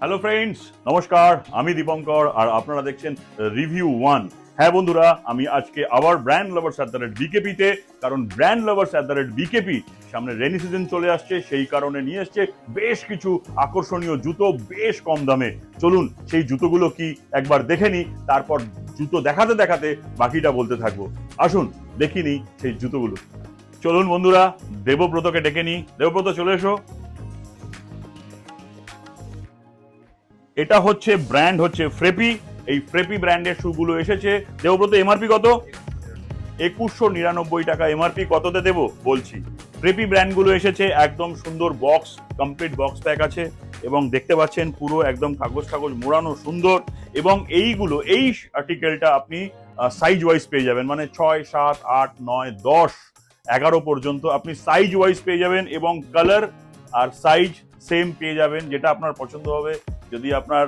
Hello friends, নমস্কার। আমি দীপঙ্কর আর আপনারা দেখছেন রিভিউ ওয়ান। হ্যাঁ বন্ধুরা, আমি আজকে আবার brand lovers at the rate বিকেপিতে, কারণ brand lovers at the rate BKP সামনে রেনি সিজন চলে আসছে, সেই কারণে নিয়ে এসছে বেশ কিছু আকর্ষণীয় জুতো বেশ কম দামে। চলুন সেই জুতোগুলো কি একবার দেখে নিই, তারপর জুতো দেখাতে দেখাতে বাকিটা বলতে থাকবো। আসুন দেখি নিই সেই জুতোগুলো। চলুন বন্ধুরা, দেবব্রতকে ডেকে নিই। দেবব্রত, চলে এসো। এটা হচ্ছে ব্র্যান্ড হচ্ছে ফ্রেপি। এই ফ্রেপি ব্র্যান্ডের শুগুলো এসেছে। দেবব্রত, এমআরপি কত? 2199 টাকা এমআরপি। কততে দেবো বলছি। ফ্রেপি ব্র্যান্ডগুলো এসেছে, একদম সুন্দর বক্স, কমপ্লিট বক্স প্যাক আছে এবং দেখতে পাচ্ছেন পুরো একদম কাগজ কাগজ মোড়ানো সুন্দর। এবং এই আর্টিকেলটা আপনি সাইজ ওয়াইজ পেয়ে যাবেন, মানে 6, 7, 8, 9, 10, 11 পর্যন্ত আপনি সাইজ ওয়াইজ পেয়ে যাবেন এবং কালার আর সাইজ সেম পেয়ে যাবেন, যেটা আপনার পছন্দ হবে। যদি আপনার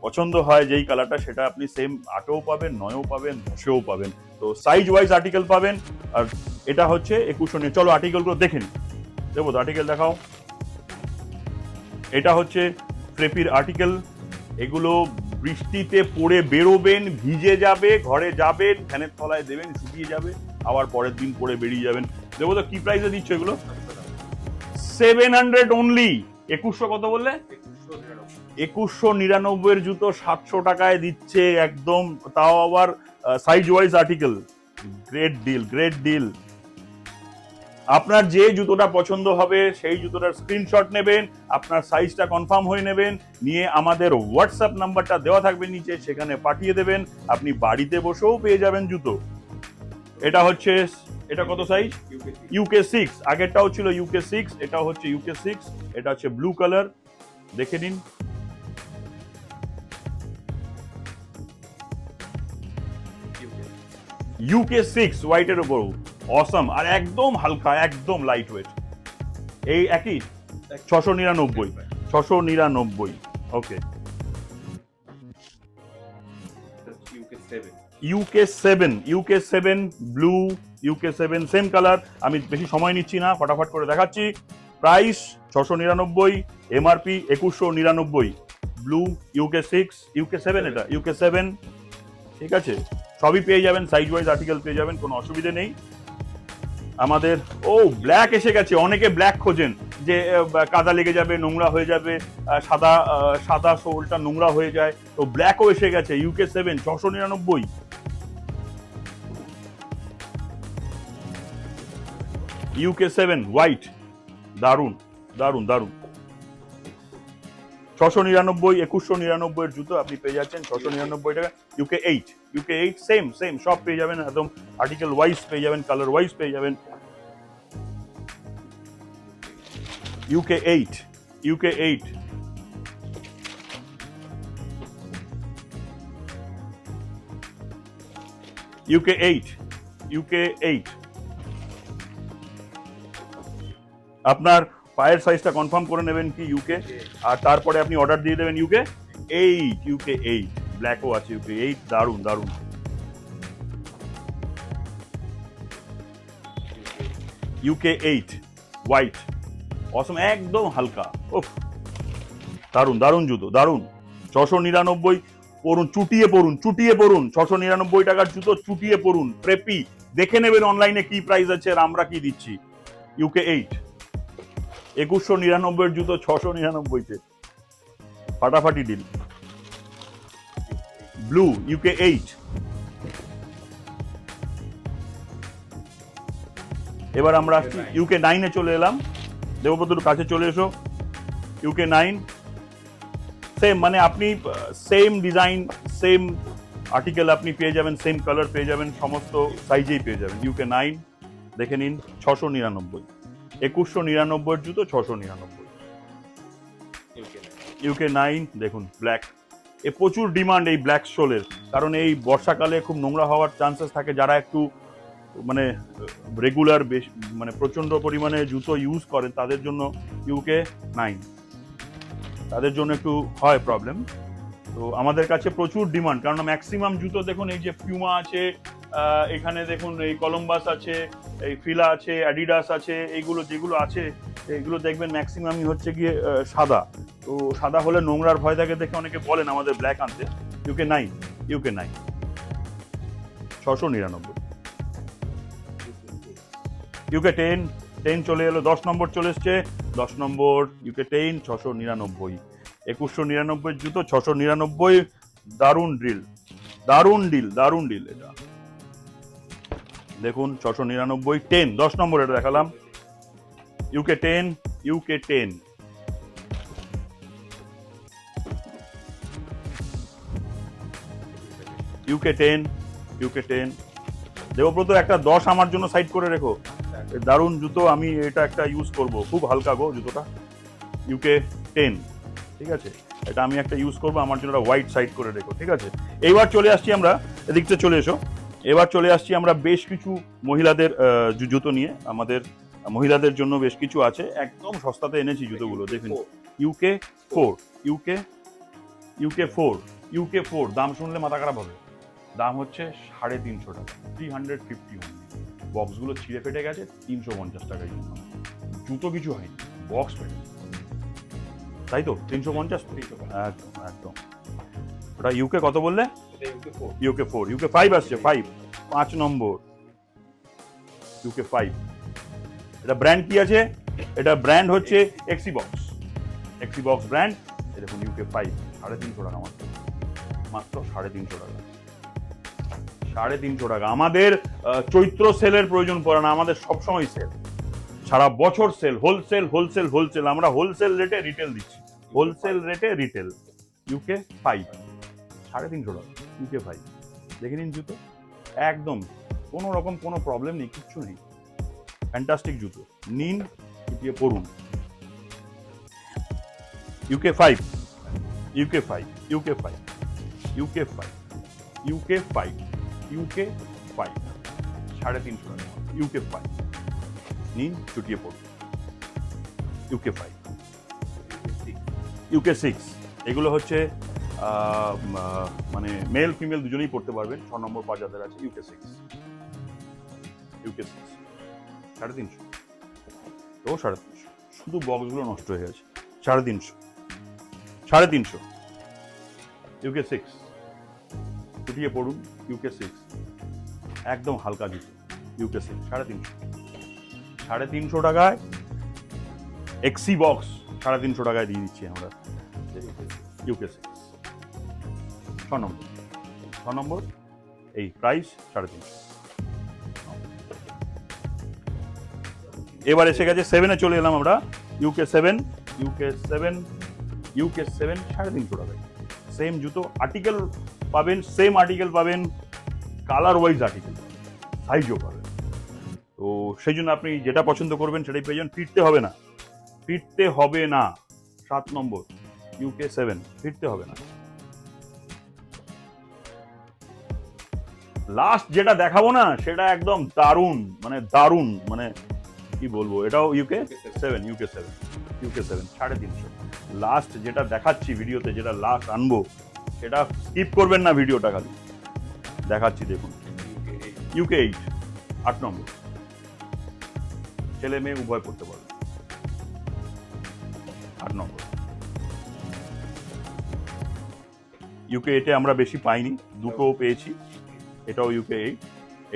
পছন্দ হয় যেই কালারটা, সেটা আপনি সেম 8-ও পাবেন, 9-ও পাবেন, 10-ও পাবেন। তো সাইজ ওয়াইজ আর্টিকেল পাবেন। আর এটা হচ্ছে 2100 চলো আর্টিকেলগুলো দেখে নিই। দেবো তো, আর্টিকেল দেখাও। এটা হচ্ছে ফ্রেপির আর্টিকেল। এগুলো বৃষ্টিতে পড়ে বেরোবেন, ভিজে যাবে, ঘরে যাবেন, ফ্যানের তলায় দেবেন, শুকিয়ে যাবে, আবার পরের দিন পরে বেরিয়ে যাবেন। দেবো তো, কি প্রাইসে দিচ্ছ এগুলো? 700 অনলি। 2100 কত বললে? 2199 জুতো 700 টাকায় দিচ্ছে একদম, তাও আবার size wise article. Great deal, great deal. আপনার যে জুতোটা পছন্দ হবে সেই জুতোটার স্ক্রিনশট নেবেন, আপনার সাইজটা কনফার্ম হয়ে নেবেন, নিয়ে আমাদের হোয়াটসঅ্যাপ নাম্বারটা দেওয়া থাকবে নিচে, সেখানে পাঠিয়ে দেবেন। আপনি বাড়িতে বসেও পেয়ে যাবেন জুতো। এটা হচ্ছে, এটা কত সাইজ? UK6। আগেরটাও ছিল UK6, এটাও হচ্ছে UK6। এটা হচ্ছে ব্লু কালার, দেখে নিন। UK6 হোয়াইটের উপর, অসম, আর একদম হালকা, একদম লাইট ওয়েট। এই একই 699। ওকে। UK7 blue, UK7 same colour. আমি বেশি সময় নিচ্ছি না, ফটাফট করে দেখাচ্ছি। Price 699, MRP 2199। ব্লু, UK7, এটা UK7। ঠিক আছে, সবই পেয়ে যাবেন, সাইজ ওয়াইজ আর্টিকেল পেয়ে যাবেন, কোনো অসুবিধে নেই আমাদের। ও, ব্ল্যাক এসে গেছে। অনেকে ব্ল্যাক খোঁজেন, যে কাদা লেগে যাবে, নোংরা হয়ে যাবে, সাদা সাদা সোলটা নোংরা হয়ে যায়, তো ব্ল্যাকও এসে গেছে। UK7 699। UK7 হোয়াইট, দারুন দারুন দারুন। 699, 2199 জুতো আপনি পেয়ে যাচ্ছেন 699 টাকা। UK8 সেম সব পেয়ে যাবেন, একদম আর্টিকেল ওয়াইজ পেয়ে যাবেন, কালার ওয়াইজ পেয়ে যাবেন। UK8 আপনার পায়ের সাইজটা কনফার্ম করে নেবেন কি ইউকে, আর তারপরে আপনি অর্ডার দিয়ে দেবেন। UK8 ব্ল্যাকও আছে। UK8 দারুন দারুন। UK8 হোয়াইট, অসম, একদম হালকা। ওফ, দারুন দারুন জুতো, দারুন। 699 পরুন, চুটিয়ে পরুন। 699 টাকার জুতো, চুটিয়ে পরুন। প্রেপি দেখে নেবেন অনলাইনে কি প্রাইস আছে আর আমরা কি দিচ্ছি। UK8 2199 জুতো 699-তে, ফাটাফাটি ডিল। Blue, UK8। এবার আমরা UK9 চলে এলাম। দেবব্রতর কাছে চলে এসো। UK9 সেম, মানে আপনি সেম ডিজাইন, সেম আর্টিকেল আপনি পেয়ে যাবেন, সেম কালার পেয়ে যাবেন, সমস্ত সাইজেই পেয়ে যাবেন। UK9 দেখে নিন, 699। 2199 জুতো 699। UK9 দেখুন, ব্ল্যাক। এ প্রচুর ডিমান্ড এই ব্ল্যাক সোলের, কারণ এই বর্ষাকালে খুব নোংরা হওয়ার চান্সেস থাকে। যারা একটু মানে রেগুলার মানে প্রচন্ড পরিমাণে জুতো ইউজ করেন, তাদের জন্য UK9, তাদের জন্য একটু হয় প্রবলেম। তো আমাদের কাছে প্রচুর ডিমান্ড, কারণ ম্যাক্সিমাম জুতো দেখুন, এই যে পিউমা আছে, এখানে দেখুন এই কলম্বাস আছে, এই ফিলা আছে, অ্যাডিডাস আছে, এইগুলো যেগুলো আছে এগুলো দেখবেন ম্যাক্সিমামই হচ্ছে গিয়ে সাদা। তো সাদা হলে নোংরার ভয় থাকে দেখে অনেকে বলেন আমাদের ব্ল্যাক আনতে। UK 9, UK 9, 699। ইউকে 10, 10 চলে এলো, 10 নম্বর চলে এসছে, 10 নম্বর ইউকে 10, 699। 2199 জুতো 699। দারুণ ডিল, দারুণ ডিল, দারুণ ডিল এটা দেখুন। 699, 10, 10 নম্বর এটা দেখালাম। UK 10, UK 10, UK 10, UK 10। Debabrata একটা 10 আমার জন্য সাইড করে রেখো। দারুণ জুতো, আমি এটা একটা ইউজ করব, খুব হালকা গো জুতোটা। ইউকে 10, ঠিক আছে, এটা আমি একটা ইউজ করবো, আমার জন্য হোয়াইট সাইড করে রেখো, ঠিক আছে। এইবার চলে আসছি আমরা, এদিকটা চলে এসো। এবার চলে আসছি আমরা বেশ কিছু মহিলাদের জুতো নিয়ে। আমাদের মহিলাদের জন্য বেশ কিছু আছে, একদম সস্তাতে এনেছি জুতোগুলো দেখুন। UK 4, UK 4, UK 4। দাম শুনলে মাথা খারাপ হবে, দাম হচ্ছে 350 টাকা, 350। বক্সগুলো ছিঁড়ে ফেটে গেছে, 350 টাকায় জুতো, কিছু হয়নি, বক্স ফেটে, তাই তো 350। একদম একদম। ওটা ইউকে কত বললে? ইউকে 4, ইউকে 5 আসছে, 5 নম্বর ইউকে 5। এটা ব্র্যান্ড কি আছে? এটা ব্র্যান্ড হচ্ছে এক্সি বক্স, এক্সি বক্স ব্র্যান্ড। দেখুন ইউকে 5, 350 টাকা মাত্র, মাত্র 350 টাকা, 350 টাকা। আমাদের চৈত্র সেলের প্রয়োজন পড়ে না, আমাদের সবসময় সেল, সারা বছর সেল, হোলসেল হোলসেল হোলসেল। আমরা হোলসেল রেটে রিটেল দিচ্ছি, হোলসেল রেটে রিটেল। ইউকে 5, 350 টাকা, ইউকে 5। দেখে নিন জুতো, একদম কোনো রকম কোনো প্রবলেম নেই, কিচ্ছু নেই, ফ্যান্টাস্টিক জুতো। নিন, চুটিয়ে পড়ুন। UK 5, UK 5, UK 5, UK 5, UK 5, UK 5, 350 টাকা, ইউকে 5। নিন, চুটিয়ে পড়ুন। UK 5, UK 6। এগুলো হচ্ছে মানে মেল ফিমেল দুজনেই পড়তে পারবেন, 6 নম্বর পা যাদের আছে। ইউকে 6, ইউকে 6, 350, তো 350। শুধু বক্সগুলো নষ্ট হয়ে গেছে, 350, 350। ইউকে 6, চুটিয়ে পড়ুন। ইউকে 6, একদম হালকা জুতো। ইউকে 6, 350, 350 টাকায় এক্সি বক্স, 350 টাকায় দিয়ে দিচ্ছি আমরা। ইউকে 6, 6 নম্বর, 6 নম্বর, এই প্রাইস 350। এবার এসে গেছে 7-এ চলে এলাম আমরা। ইউকে 7, ইউকে 7, ইউকে 7, 350 টাকায়। সেম জুতো, আর্টিকেল পাবেন, সেম আর্টিকেল পাবেন, কালার ওয়াইজ আর্টিকেল পাবেন, সাইজও পাবেন। তো সেই জন্য আপনি যেটা পছন্দ করবেন সেটাই পেয়ে যান, ফিরতে হবে না, ফিরতে হবে না। 7 নম্বর ইউকে 7, ফিরতে হবে না। লাস্ট যেটা দেখাবো না সেটা একদম দারুণ, মানে দারুণ, মানে কি বলবো, এটাও ইউকে 7, ইউকে 7, ইউকে 7, 350। লাস্ট যেটা দেখাচ্ছি ভিডিওতে, যেটা লাস্ট আনবো, সেটা স্কিপ করবেন না ভিডিওটা, খালি দেখাচ্ছি দেখুন। ইউকে 8, 8 নম্বর, ছেলে মেয়ে উভয় পড়তে পারবে, 8 নম্বর। ইউকে 8-এ আমরা বেশি পাইনি, দুটো পেয়েছি, এটাও ইউকে 8,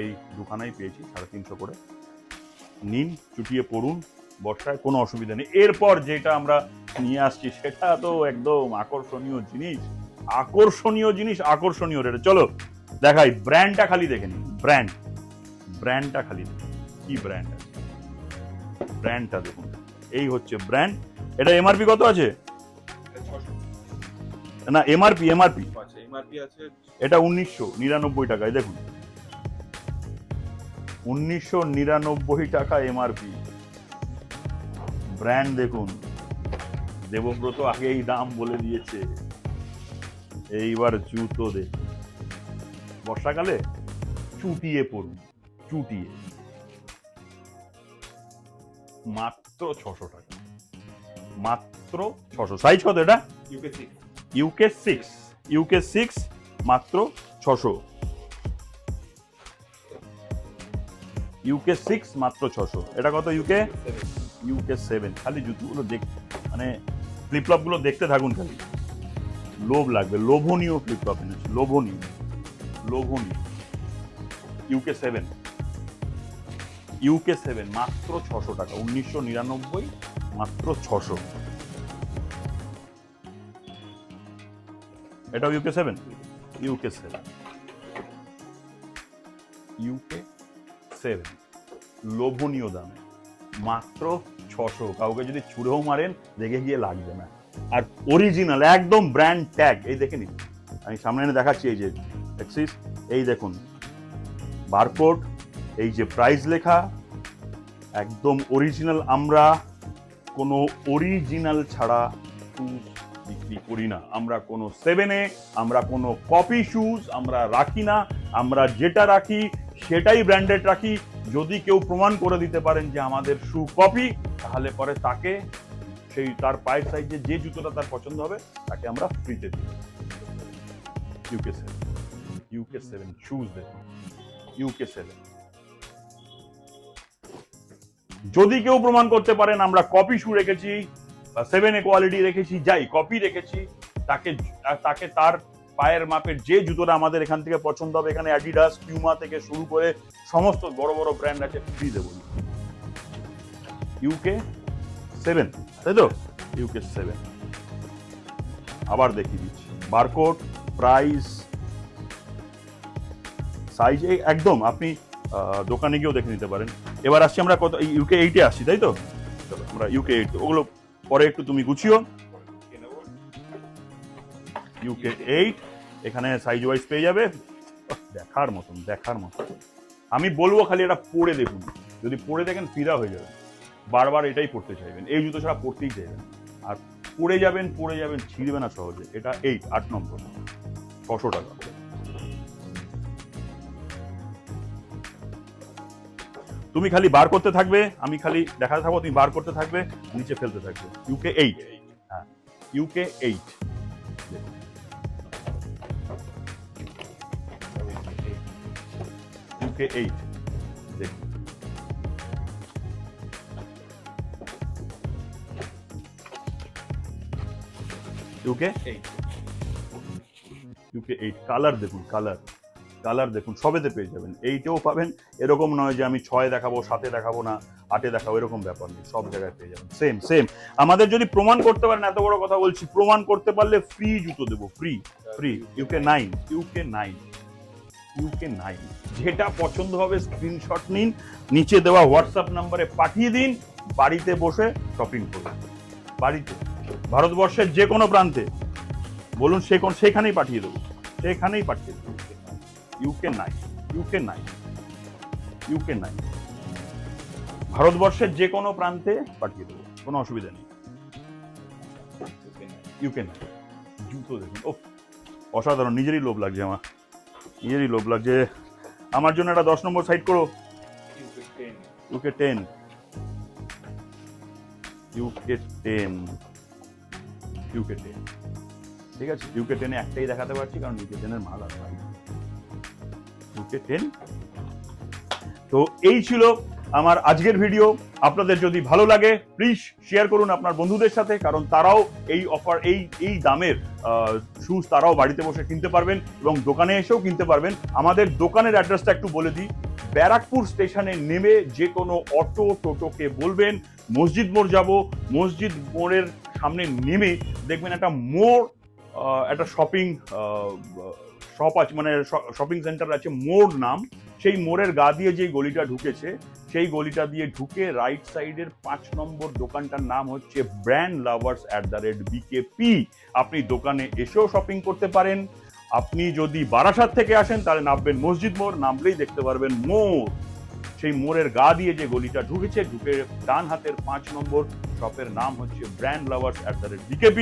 এই দুখানাই পেয়েছি 350 করে। নিন, চুটিয়ে পড়ুন, বর্ষায় কোনো অসুবিধা নেই। এরপর যেটা আমরা নিয়ে আসছি সেটা তো একদম আকর্ষণীয় জিনিস, আকর্ষণীয় জিনিস, আকর্ষণীয় রেটে। চলো দেখাই, ব্র্যান্ডটা খালি দেখে নিন, ব্র্যান্ড, ব্র্যান্ডটা খালি দেখুন, কি ব্র্যান্ড আছে, ব্র্যান্ডটা দেখুন, এই হচ্ছে ব্র্যান্ড। এটা এমআরপি কত আছে? না, এমআরপি, এমআরপি আছে, এটা 1999 টাকায়। দেখুন 1999 টাকা এমআরপি, ব্র্যান্ড দেখুন। দেবব্রত আগেই দাম বলে দিয়েছে। এইবার জুতো দেখুন, বর্ষাকালে চুটিয়ে পড়ুন, চুটিয়ে, মাত্র 600 টাকা, মাত্র 600। সাইজ কত এটা? ইউকে 6, ইউকে 6, ইউকে 6, মাত্র 600। ইউকে 6 মাত্র 600। এটা কত? ইউকে ইউকে 7 খালি জুতোগুলো মানে ফ্লিপফ্লপ গুলো দেখতে থাকুন, খালি লোভ লাগবে। লোভনীয় ফ্লিপফ্লপ এনেছে, লোভনীয় লোভনীয়। ইউকে 7 মাত্র 600 টাকা, 1999, মাত্র 600। এটাও ইউকে 7, লোভনীয় দামে মাত্র 600। কাউকে যদি ছুড়েও মারেন দেখে গিয়ে লাগবে না। আর অরিজিনাল একদম ব্র্যান্ড ট্যাগ, এই দেখে নিন, আমি সামনে এনে দেখাচ্ছি। এই যে এক্সিস, এই দেখুন বারকোড, এই যে প্রাইস লেখা, একদম অরিজিনাল। আমরা কোনো অরিজিনাল ছাড়া শুজ বিক্রি করি না। আমরা কোনো 7-এ আমরা কোনো কপি শুজ আমরা রাখি না। আমরা যেটা রাখি সেটাই ব্র্যান্ডেড রাখি। যদি কেউ প্রমাণ করে দিতে পারেন যে আমাদের শু কপি, তাহলে পরে তাকে সেই তার পায়ের সাইজে যে জুতোটা তার পছন্দ হবে তাকে আমরা ফ্রিতে দিই। ইউকে 7 শুজ দেখুন, ইউকে 7। যদি কেউ প্রমাণ করতে পারেন আমরা কপি শু রেখেছি বা 7-এ কোয়ালিটি রেখেছি, যাই কপি রেখেছি, তাকে তার পায়ের মাপের যে জুতোটা আমাদের এখান থেকে পছন্দ হবে, এখানে অ্যাডিডাস, পিউমা থেকে শুরু করে সমস্ত বড় বড় ব্র্যান্ড আছে, ফ্রি দেবো। ইউকে 7, তাই তো? ইউকে 7 আবার দেখিয়ে দিচ্ছি, বারকোড, প্রাইস, সাইজ একদম আপনি দোকানে গিয়েও দেখে নিতে পারেন। এবার আসছি আমরা কত, ইউকে 8-এ আসছি, তাই তো? চলো আমরা ইউকে 8, ওগুলো পরে একটু তুমি গুছিও। ইউকে 8 এখানে সাইজ ওয়াইজ পেয়ে যাবে, দেখার মতন। আমি বলবো খালি এটা পরে দেখুন, যদি পরে দেখেন ফিদা হয়ে যাবে, বারবার এটাই পড়তে চাইবেন, এই জুতো ছাড়া পড়তেই চাইবেন। আর পড়ে যাবেন, ছিঁড়বে না সহজে। এটা 8 নম্বর, 600 টাকা। তুমি খালি বার করতে থাকবে, আমি খালি দেখাতে থাকবো, তুমি বার করতে থাকবে, নিচে ফেলতে থাকবে। ইউকে 8, হ্যাঁ ইউকে 8, ইউকে 8 দেখুন। ইউকে 8 কালার দেখুন, কালার দেখুন, সবেতে পেয়ে যাবেন। 8-এও পাবেন, এরকম নয় যে আমি 6-এ দেখাবো, 7-এ দেখাবো না, 8-এ দেখাবো, এরকম ব্যাপার নেই, সব জায়গায় পেয়ে যাবেন সেম। আমাদের যদি প্রমাণ করতে পারেন, এত বড় কথা বলছি, প্রমাণ করতে পারলে ফ্রি জুতো দেবো, ফ্রি। ইউকে 9, যেটা পছন্দ হবে স্ক্রিনশট নিন, নিচে দেওয়া হোয়াটসঅ্যাপ নাম্বারে পাঠিয়ে দিন, বাড়িতে বসে শপিং করুন। বাড়িতে, ভারতবর্ষের যে কোনো প্রান্তে বলুন, সেখানেই পাঠিয়ে দেবো, ইউকে 9, ভারতবর্ষের যে কোনো প্রান্তে পাঠিয়ে দেবো, কোনো অসুবিধা নেই। ইউকে 9 জুতো দেখুন, ও অসাধারণ। নিজেরই লোভ লাগছে আমার জন্য একটা 10 নম্বর সাইড করো। ইউকে 10, ঠিক আছে। ইউকে 10-এ একটাই দেখাতে পারছি, কারণ ইউকে 10-এর মাল আর নাই। ইউকে 10। তো এই ছিল আমার আজকের ভিডিও। আপনাদের যদি ভালো লাগে প্লিজ শেয়ার করুন আপনার বন্ধুদের সাথে, কারণ তারাও এই অফার, এই দামের শুজ তারাও বাড়িতে বসে কিনতে পারবেন এবং দোকানে এসেও কিনতে পারবেন। আমাদের দোকানের অ্যাড্রেসটা একটু বলে দিই। ব্যারাকপুর স্টেশনে নেমে যে কোনো অটো টোটোকে বলবেন মসজিদ মোড় যাব, মসজিদ মোড়ের সামনে নেমে দেখবেন একটা মোড়, একটা শপিং শপ আছে, মানে শপিং সেন্টার আছে, মোড় নাম। সেই মোড়ের গা দিয়ে যে গলিটা ঢুকেছে, সেই গলিটা দিয়ে ঢুকে রাইট সাইডের 5 নম্বর দোকানটার নাম হচ্ছে ব্র্যান্ড লাভার্স @BKP। আপনি দোকানে এসেও শপিং করতে পারেন। আপনি যদি বারাসাত থেকে আসেন তাহলে নামবেন মসজিদ মোড়, নামলেই দেখতে পারবেন মোড়। সেই মোড়ের গা দিয়ে যে গলিটা ঢুকেছে, ঢুকে ডান হাতের 5 নম্বর শপের নাম হচ্ছে ব্র্যান্ড লাভার্স @BKP।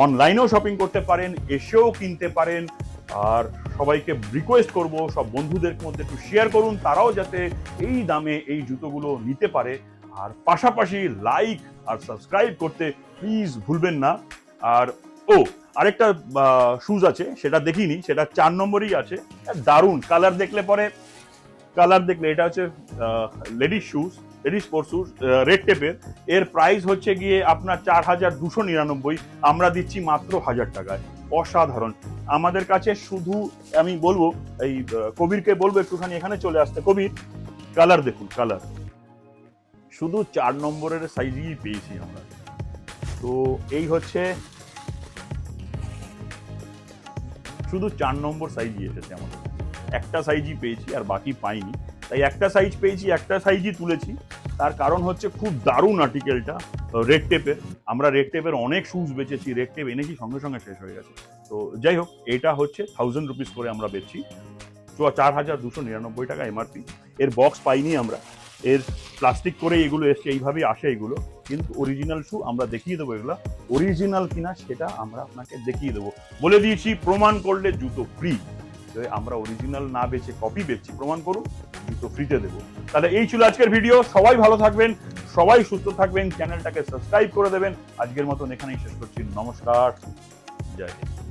অনলাইনেও শপিং করতে পারেন, এসেও কিনতে পারেন। আর সবাইকে রিকোয়েস্ট করব, সব বন্ধুদের মধ্যে একটু শেয়ার করুন, তারাও যাতে এই দামে এই জুতোগুলো নিতে পারে। আর পাশাপাশি লাইক আর সাবস্ক্রাইব করতে প্লিজ ভুলবেন না। আর আরেকটা শুজ আছে, সেটা দেখিনি, সেটা 4 নম্বরই আছে, দারুণ কালার দেখলে এটা হচ্ছে ladies shoes, ladies sports shoes red টেপের, এর প্রাইস হচ্ছে গিয়ে আপনার 4,299, আমরা দিচ্ছি মাত্র 1,000 টাকায়। অসাধারণ। আমাদের কাছে শুধু আমি বলবো এই কবিরকে বলবো একটুখানি এখানে চলে আসতে। কবির, কালার দেখুন, কালার শুধু 4 নম্বরের সাইজই পেয়েছি আমরা। তো এই হচ্ছে শুধু 4 নম্বর সাইজই এসেছে আমাদের, একটা সাইজই পেয়েছি আর বাকি পাইনি। তাই একটা সাইজ পেয়েছি, একটা সাইজই তুলেছি। তার কারণ হচ্ছে খুব দারুণ আর্টিকেলটা রেড টেপের। আমরা রেড টেপের অনেক শুজ বেচেছি, রেড টেপ এনেছি সঙ্গে সঙ্গে শেষ হয়ে গেছে। তো যাই হোক, এটা হচ্ছে 1000 রুপিস করে আমরা বেচছি, 4,299 টাকা এমআরপি। এর বক্স পাইনি আমরা, এর প্লাস্টিক করে এগুলো এসছে, এইভাবেই আসে এগুলো, কিন্তু অরিজিনাল শু আমরা দেখিয়ে দেবো। এগুলো অরিজিনাল কিনা সেটা আমরা আপনাকে দেখিয়ে দেবো। বলে দিয়েছি প্রমাণ করলে জুতো ফ্রি। আমরা অরিজিনাল না বেচে কপি বেচছি, প্রমাণ করুন, জুতো ফ্রিতে দেবো। তাহলে এই ছিল আজকের ভিডিও। সবাই ভালো থাকবেন, সবাই সুস্থ থাকবেন, চ্যানেলটাকে সাবস্ক্রাইব করে দেবেন। আজকের মতন এখানেই শেষ করছি। নমস্কার, জয় হিন্দ।